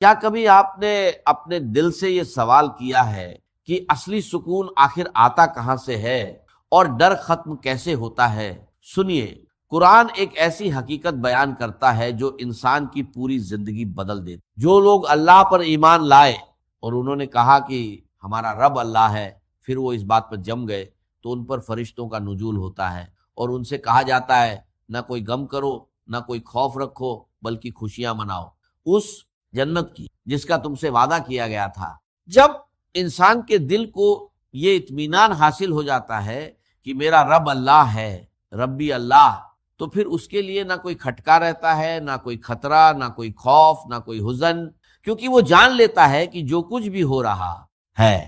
کیا کبھی آپ نے اپنے دل سے یہ سوال کیا ہے کہ اصلی سکون آخر آتا کہاں سے ہے اور ڈر ختم کیسے ہوتا ہے؟ سنیے، قرآن ایک ایسی حقیقت بیان کرتا ہے جو انسان کی پوری زندگی بدل دیتی۔ جو لوگ اللہ پر ایمان لائے اور انہوں نے کہا کہ ہمارا رب اللہ ہے، پھر وہ اس بات پر جم گئے تو ان پر فرشتوں کا نزول ہوتا ہے اور ان سے کہا جاتا ہے نہ کوئی غم کرو، نہ کوئی خوف رکھو، بلکہ خوشیاں مناؤ اس جنت کی جس کا تم سے وعدہ کیا گیا تھا۔ جب انسان کے دل کو یہ اطمینان حاصل ہو جاتا ہے کہ میرا رب اللہ ہے، ربی اللہ، تو پھر اس کے لیے نہ کوئی کھٹکا رہتا ہے، نہ کوئی خطرہ، نہ کوئی خوف، نہ کوئی حزن، کیونکہ وہ جان لیتا ہے کہ جو کچھ بھی ہو رہا ہے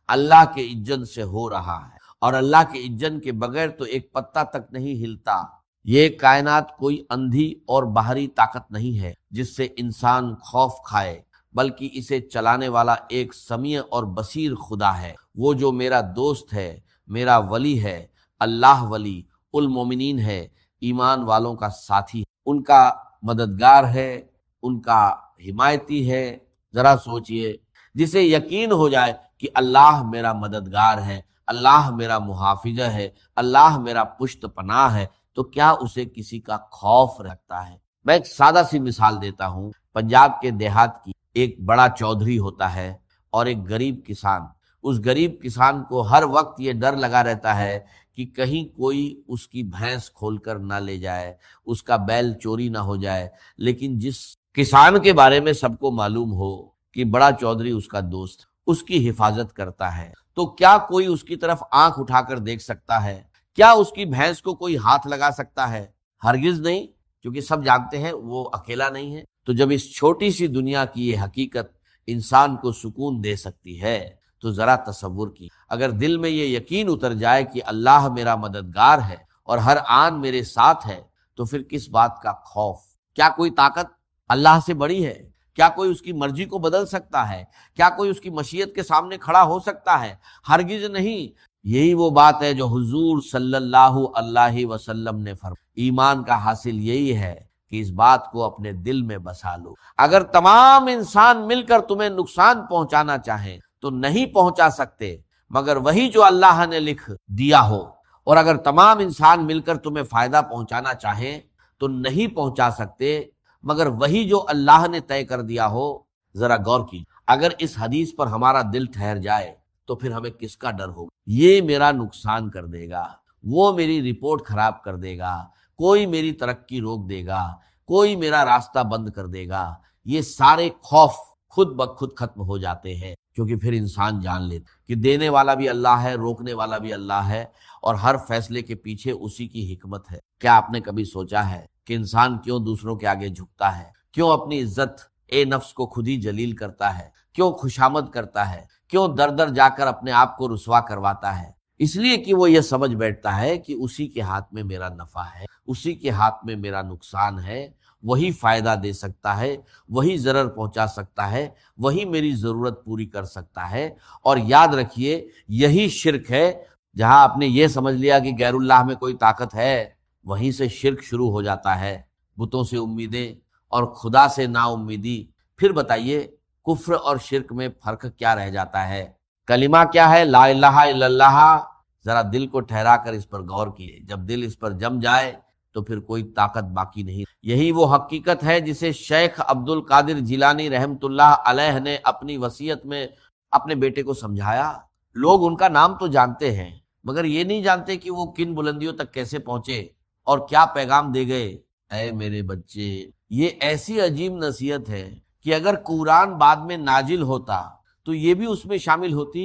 اللہ کے اذن سے ہو رہا ہے، اور اللہ کے اذن کے بغیر تو ایک پتا تک نہیں ہلتا۔ یہ کائنات کوئی اندھی اور باہری طاقت نہیں ہے جس سے انسان خوف کھائے، بلکہ اسے چلانے والا ایک سمیع اور بصیر خدا ہے، وہ جو میرا دوست ہے، میرا ولی ہے، اللہ ولی المومنین ہے، ایمان والوں کا ساتھی، ان کا مددگار ہے، ان کا حمایتی ہے۔ ذرا سوچئے، جسے یقین ہو جائے کہ اللہ میرا مددگار ہے، اللہ میرا محافظ ہے، اللہ میرا پشت پناہ ہے، تو کیا اسے کسی کا خوف رکھتا ہے؟ میں ایک سادہ سی مثال دیتا ہوں۔ پنجاب کے دیہات کی ایک بڑا چودھری ہوتا ہے اور ایک غریب کسان۔ اس غریب کسان کو ہر وقت یہ ڈر لگا رہتا ہے کہ کہیں کوئی اس کی بھینس کھول کر نہ لے جائے، اس کا بیل چوری نہ ہو جائے۔ لیکن جس کسان کے بارے میں سب کو معلوم ہو کہ بڑا چودھری اس کا دوست، اس کی حفاظت کرتا ہے، تو کیا کوئی اس کی طرف آنکھ اٹھا کر دیکھ سکتا ہے؟ کیا اس کی بھینس کو کوئی ہاتھ لگا سکتا ہے؟ ہرگز نہیں، کیونکہ سب جانتے ہیں وہ اکیلا نہیں ہے۔ تو جب اس چھوٹی سی دنیا کی یہ حقیقت انسان کو سکون دے سکتی ہے تو ذرا تصور کی، اگر دل میں یہ یقین اتر جائے کہ اللہ میرا مددگار ہے اور ہر آن میرے ساتھ ہے، تو پھر کس بات کا خوف؟ کیا کوئی طاقت اللہ سے بڑی ہے؟ کیا کوئی اس کی مرضی کو بدل سکتا ہے؟ کیا کوئی اس کی مشیت کے سامنے کھڑا ہو سکتا ہے؟ ہرگز نہیں۔ یہی وہ بات ہے جو حضور صلی اللہ علیہ وسلم نے فرمائی۔ ایمان کا حاصل یہی ہے کہ اس بات کو اپنے دل میں بسا لو۔ اگر تمام انسان مل کر تمہیں نقصان پہنچانا چاہیں تو نہیں پہنچا سکتے مگر وہی جو اللہ نے لکھ دیا ہو، اور اگر تمام انسان مل کر تمہیں فائدہ پہنچانا چاہیں تو نہیں پہنچا سکتے مگر وہی جو اللہ نے طے کر دیا ہو۔ ذرا غور کیجیے، اگر اس حدیث پر ہمارا دل ٹھہر جائے تو پھر ہمیں کس کا ڈر ہوگا؟ یہ میرا نقصان کر دے گا، وہ میری رپورٹ خراب کر دے گا، کوئی میری ترقی روک دے گا، کوئی میرا راستہ بند کر دے گا۔ یہ سارے خوف خود بخود ختم ہو جاتے ہیں، کیونکہ پھر انسان جان لیتا کہ دینے والا بھی اللہ ہے، روکنے والا بھی اللہ ہے، اور ہر فیصلے کے پیچھے اسی کی حکمت ہے۔ کیا آپ نے کبھی سوچا ہے کہ انسان کیوں دوسروں کے آگے جھکتا ہے؟ کیوں اپنی عزت نفس کو خود ہی جلیل کرتا ہے؟ کیوں خوشامد کرتا ہے؟ کیوں در در جا کر اپنے آپ کو رسوا کرواتا ہے؟ اس لیے کہ وہ یہ سمجھ بیٹھتا ہے کہ اسی کے ہاتھ میں میرا نفع ہے، اسی کے ہاتھ میں میرا نقصان ہے، وہی فائدہ دے سکتا ہے، وہی ضرر پہنچا سکتا ہے، وہی میری ضرورت پوری کر سکتا ہے۔ اور یاد رکھیے، یہی شرک ہے۔ جہاں آپ نے یہ سمجھ لیا کہ غیر اللہ میں کوئی طاقت ہے، وہیں سے شرک شروع ہو جاتا ہے، بتوں سے امیدیں اور خدا سے نا امیدی۔ پھر بتائیے کفر اور شرک میں فرق کیا رہ جاتا ہے؟ کلمہ کیا ہے؟ لا الہ الا اللہ۔ ذرا دل کو ٹھہرا کر اس پر غور کیے، جب دل اس پر جم جائے تو پھر کوئی طاقت باقی نہیں۔ یہی وہ حقیقت ہے جسے شیخ عبد القادر جیلانی رحمت اللہ علیہ نے اپنی وصیت میں اپنے بیٹے کو سمجھایا۔ لوگ ان کا نام تو جانتے ہیں مگر یہ نہیں جانتے کہ وہ کن بلندیوں تک کیسے پہنچے اور کیا پیغام دے گئے۔ اے میرے بچے، یہ ایسی عجیب نصیحت ہے کہ اگر قرآن بعد میں نازل ہوتا تو یہ بھی اس میں شامل ہوتی۔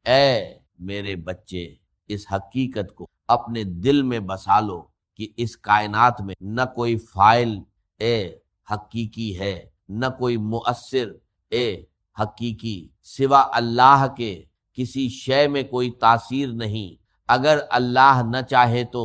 اے میرے بچے، اس حقیقت کو اپنے دل میں بسا لو کہ اس کائنات میں نہ کوئی فاعل حقیقی ہے، نہ کوئی مؤثر حقیقی، سوا اللہ کے کسی شے میں کوئی تاثیر نہیں۔ اگر اللہ نہ چاہے تو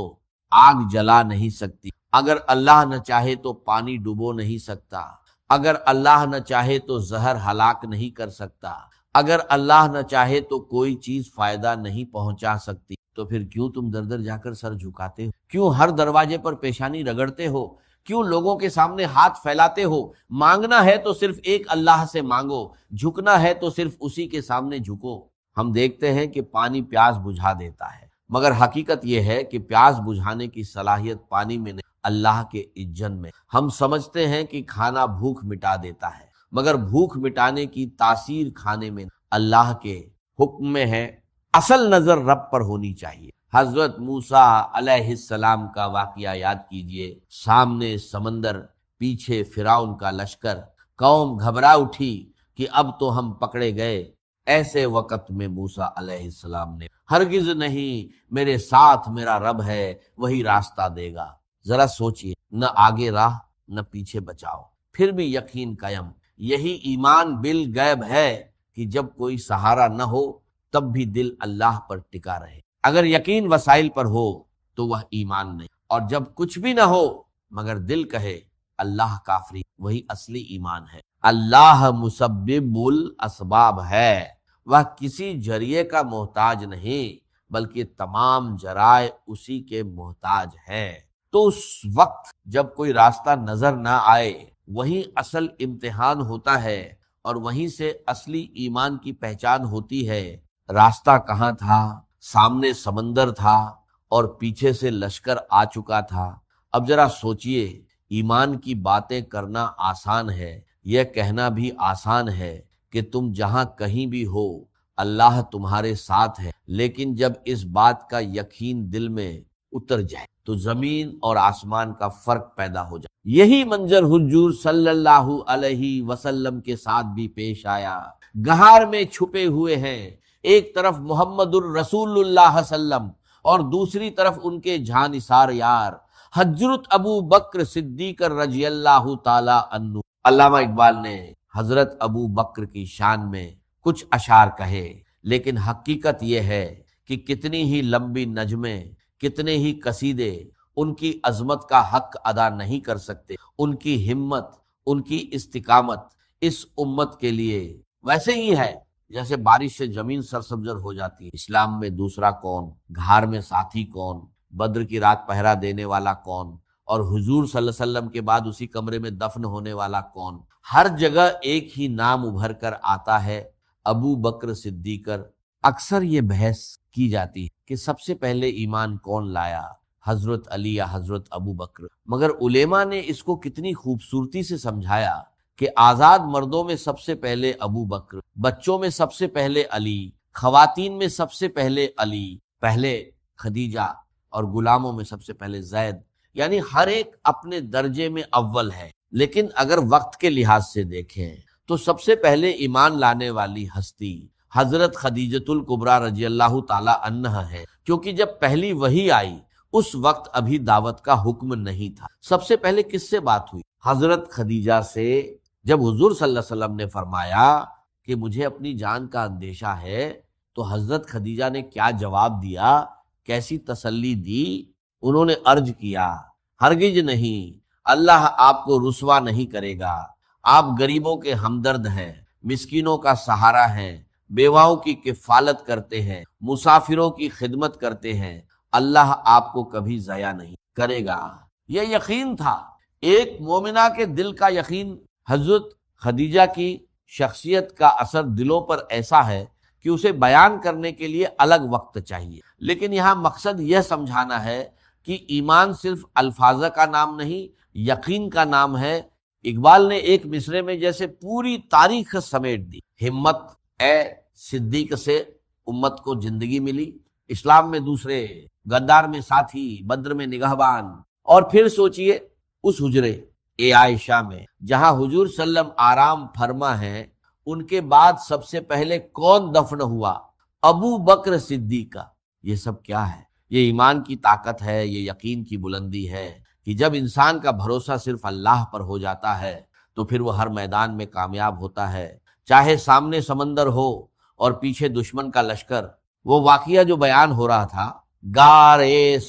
آگ جلا نہیں سکتی، اگر اللہ نہ چاہے تو پانی ڈبو نہیں سکتا، اگر اللہ نہ چاہے تو زہر ہلاک نہیں کر سکتا، اگر اللہ نہ چاہے تو کوئی چیز فائدہ نہیں پہنچا سکتی۔ تو پھر کیوں تم در در جا کر سر جھکاتے ہو؟ کیوں ہر دروازے پر پیشانی رگڑتے ہو؟ کیوں لوگوں کے سامنے ہاتھ پھیلاتے ہو؟ مانگنا ہے تو صرف ایک اللہ سے مانگو، جھکنا ہے تو صرف اسی کے سامنے جھکو۔ ہم دیکھتے ہیں کہ پانی پیاس بجھا دیتا ہے، مگر حقیقت یہ ہے کہ پیاس بجھانے کی صلاحیت پانی میں نہیں، اللہ کے اجن میں۔ ہم سمجھتے ہیں کہ کھانا بھوک مٹا دیتا ہے، مگر بھوک مٹانے کی تاثیر کھانے میں اللہ کے حکم میں ہے۔ اصل نظر رب پر ہونی چاہیے۔ حضرت موسیٰ علیہ السلام کا واقعہ یاد کیجئے، سامنے سمندر، پیچھے فرعون کا لشکر، قوم گھبرا اٹھی کہ اب تو ہم پکڑے گئے۔ ایسے وقت میں موسیٰ علیہ السلام نے ہرگز نہیں، میرے ساتھ میرا رب ہے، وہی راستہ دے گا۔ ذرا سوچئے، نہ آگے راہ نہ پیچھے بچاؤ، پھر بھی یقین قائم۔ یہی ایمان بالغیب ہے کہ جب کوئی سہارا نہ ہو تب بھی دل اللہ پر ٹکا رہے۔ اگر یقین وسائل پر ہو تو وہ ایمان نہیں، اور جب کچھ بھی نہ ہو مگر دل کہے اللہ کافری، وہی اصلی ایمان ہے۔ اللہ مسبب الاسباب ہے، وہ کسی ذریعے کا محتاج نہیں بلکہ تمام ذرائع اسی کے محتاج ہیں۔ تو اس وقت جب کوئی راستہ نظر نہ آئے، وہیں اصل امتحان ہوتا ہے، اور وہیں سے اصلی ایمان کی پہچان ہوتی ہے۔ راستہ کہاں تھا؟ سامنے سمندر تھا اور پیچھے سے لشکر آ چکا تھا۔ اب ذرا سوچئے، ایمان کی باتیں کرنا آسان ہے، یہ کہنا بھی آسان ہے کہ تم جہاں کہیں بھی ہو اللہ تمہارے ساتھ ہے، لیکن جب اس بات کا یقین دل میں اتر جائے تو زمین اور آسمان کا فرق پیدا ہو جائے۔ یہی منظر حضور صلی اللہ علیہ وسلم کے ساتھ بھی پیش آیا۔ غار میں چھپے ہوئے ہیں، ایک طرف محمد الرسول اللہ صلی اللہ علیہ وسلم اور دوسری طرف ان کے جھانثار یار حضرت ابو بکر صدیق رضی اللہ تعالی عنہ۔ علامہ اقبال نے حضرت ابو بکر کی شان میں کچھ اشعار کہے، لیکن حقیقت یہ ہے کہ کتنی ہی لمبی نظمیں، کتنے ہی قصیدے ان کی عظمت کا حق ادا نہیں کر سکتے۔ ان کی ہمت، ان کی استقامت اس امت کے لیے ویسے ہی ہے جیسے بارش سے زمین سرسبزر ہو جاتی ہے۔ اسلام میں دوسرا کون، غار میں ساتھی کون، بدر کی رات پہرا دینے والا کون، اور حضور صلی اللہ علیہ وسلم کے بعد اسی کمرے میں دفن ہونے والا کون، ہر جگہ ایک ہی نام ابھر کر آتا ہے، ابو بکر صدیق۔ اکثر یہ بحث کی جاتی ہے کہ سب سے پہلے ایمان کون لایا، حضرت علی یا حضرت ابو بکر، مگر علماء نے اس کو کتنی خوبصورتی سے سمجھایا کہ آزاد مردوں میں سب سے پہلے ابو بکر، بچوں میں سب سے پہلے علی، خواتین میں سب سے پہلے علی، پہلے خدیجہ، اور غلاموں میں سب سے پہلے زید۔ یعنی ہر ایک اپنے درجے میں اول ہے، لیکن اگر وقت کے لحاظ سے دیکھیں تو سب سے پہلے ایمان لانے والی ہستی حضرت خدیجۃ الکبریٰ رضی اللہ تعالی عنہا ہے، کیونکہ جب پہلی وحی آئی اس وقت ابھی دعوت کا حکم نہیں تھا۔ سب سے پہلے کس سے بات ہوئی؟ حضرت خدیجہ سے۔ جب حضور صلی اللہ علیہ وسلم نے فرمایا کہ مجھے اپنی جان کا اندیشہ ہے تو حضرت خدیجہ نے کیا جواب دیا، کیسی تسلی دی؟ انہوں نے عرض کیا، ہرگز نہیں، اللہ آپ کو رسوا نہیں کرے گا، آپ غریبوں کے ہمدرد ہیں، مسکینوں کا سہارا ہیں، بیواؤں کی کفالت کرتے ہیں، مسافروں کی خدمت کرتے ہیں، اللہ آپ کو کبھی ضائع نہیں کرے گا۔ یہ یقین تھا، ایک مومنہ کے دل کا یقین۔ حضرت خدیجہ کی شخصیت کا اثر دلوں پر ایسا ہے کہ اسے بیان کرنے کے لیے الگ وقت چاہیے، لیکن یہاں مقصد یہ سمجھانا ہے کہ ایمان صرف الفاظ کا نام نہیں، یقین کا نام ہے۔ اقبال نے ایک مصرے میں جیسے پوری تاریخ سمیٹ دی، ہمت اے صدیق سے امت کو زندگی ملی، اسلام میں دوسرے، غدار میں ساتھی، بدر میں نگہبان، اور پھر سوچئے اس حجرے اے عائشہ میں جہاں حضور صلی اللہ علیہ وسلم آرام فرما ہیں، ان کے بعد سب سے پہلے کون دفن ہوا؟ ابو بکر صدیق کا۔ یہ سب کیا ہے؟ یہ ایمان کی طاقت ہے، یہ یقین کی بلندی ہے کہ جب انسان کا بھروسہ صرف اللہ پر ہو جاتا ہے تو پھر وہ ہر میدان میں کامیاب ہوتا ہے، چاہے سامنے سمندر ہو اور پیچھے دشمن کا لشکر۔ وہ واقعہ جو بیان ہو رہا تھا غار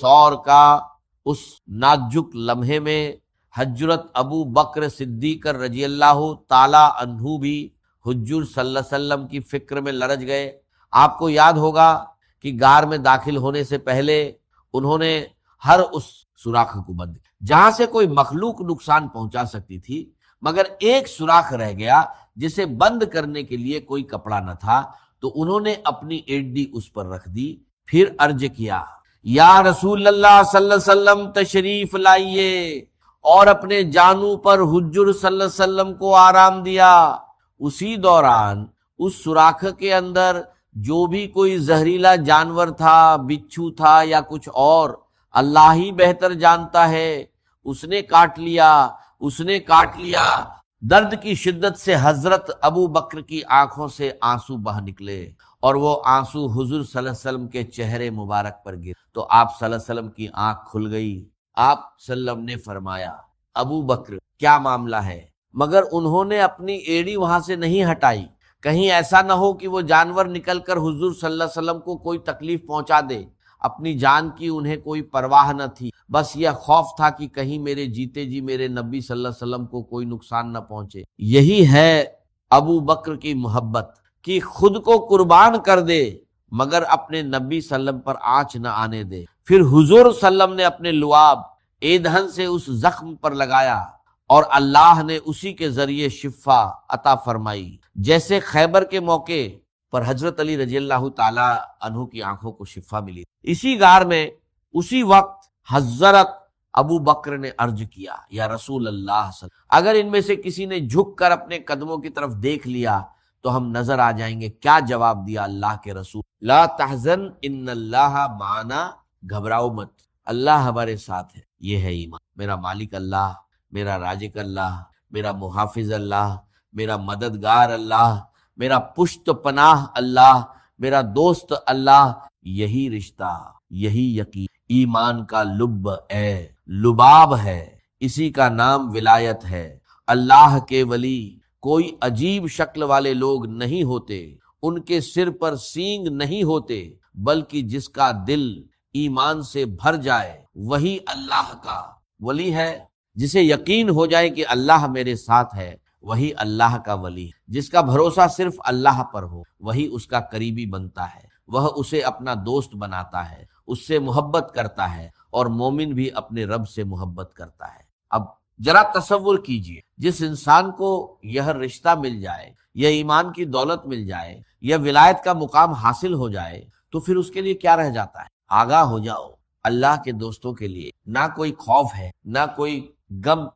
ثور کا، اس نازک لمحے میں حضرت ابو بکر صدیق رضی اللہ تعالی عنہ بھی حضور صلی اللہ علیہ وسلم کی فکر میں لرج گئے۔ آپ کو یاد ہوگا کہ غار میں داخل ہونے سے پہلے انہوں نے ہر اس سوراخ کو بند، جہاں سے کوئی مخلوق نقصان پہنچا سکتی تھی، مگر ایک سوراخ رہ گیا جسے بند کرنے کے لیے کوئی کپڑا نہ تھا، تو انہوں نے اپنی ایڈی اس پر رکھ دی، پھر عرض کیا یا رسول اللہ صلی اللہ علیہ وسلم تشریف لائیے، اور اپنے جانوں پر حجر صلی اللہ علیہ وسلم کو آرام دیا۔ اسی دوران اس سوراخ کے اندر جو بھی کوئی زہریلا جانور تھا، بچھو تھا یا کچھ اور، اللہ ہی بہتر جانتا ہے، اس نے کاٹ لیا۔ درد کی شدت سے حضرت ابو بکر کی آنکھوں سے آنسو بہہ نکلے، اور وہ آنسو حضور صلی اللہ علیہ وسلم کے چہرے مبارک پر گر، تو آپ صلی اللہ علیہ وسلم کی آنکھ کھل گئی۔ آپ صلی اللہ علیہ وسلم نے فرمایا ابو بکر کیا معاملہ ہے؟ مگر انہوں نے اپنی ایڑی وہاں سے نہیں ہٹائی، کہیں ایسا نہ ہو کہ وہ جانور نکل کر حضور صلی اللہ علیہ وسلم کو کوئی تکلیف پہنچا دے۔ اپنی جان کی انہیں کوئی پرواہ نہ تھی، بس یہ خوف تھا کہ کہیں میرے جیتے جی میرے نبی صلی اللہ علیہ وسلم کو کوئی نقصان نہ پہنچے۔ یہی ہے ابو بکر کی محبت کہ خود کو قربان کر دے مگر اپنے نبی صلی اللہ علیہ وسلم پر آنچ نہ آنے دے۔ پھر حضور صلی اللہ علیہ وسلم نے اپنے لعاب ایندھن سے اس زخم پر لگایا، اور اللہ نے اسی کے ذریعے شفا عطا فرمائی، جیسے خیبر کے موقع پر حضرت علی رضی اللہ تعالی عنہ کی آنکھوں کو شفا ملی۔ اسی غار میں اسی وقت حضرت ابو بکر نے عرض کیا یا رسول اللہ صلی اللہ علیہ وسلم، اگر ان میں سے کسی نے جھک کر اپنے قدموں کی طرف دیکھ لیا تو ہم نظر آ جائیں گے۔ کیا جواب دیا اللہ کے رسول؟ لا تحزن ان اللہ معنا، گھبراؤ مت، اللہ ہمارے ساتھ ہے۔ یہ ہے ایمان۔ میرا مالک اللہ، میرا رازق اللہ، میرا محافظ اللہ، میرا مددگار اللہ، میرا پشت پناہ اللہ، میرا دوست اللہ، یہی رشتہ، یہی یقین ایمان کا لباب ہے، اسی کا نام ولایت ہے۔ اللہ کے ولی کوئی عجیب شکل والے لوگ نہیں ہوتے، ان کے سر پر سینگ نہیں ہوتے، بلکہ جس کا دل ایمان سے بھر جائے وہی اللہ کا ولی ہے۔ جسے یقین ہو جائے کہ اللہ میرے ساتھ ہے وہی اللہ کا ولی ہے۔ جس کا بھروسہ صرف اللہ پر ہو وہی اس کا قریبی بنتا ہے، وہ اسے اپنا دوست بناتا ہے، اس سے محبت کرتا ہے، اور مومن بھی اپنے رب سے محبت کرتا ہے۔ اب ذرا تصور کیجئے، جس انسان کو یہ رشتہ مل جائے، یہ ایمان کی دولت مل جائے، یہ ولایت کا مقام حاصل ہو جائے، تو پھر اس کے لیے کیا رہ جاتا ہے؟ آگاہ ہو جاؤ، اللہ کے دوستوں کے لیے نہ کوئی خوف ہے، نہ کوئی غم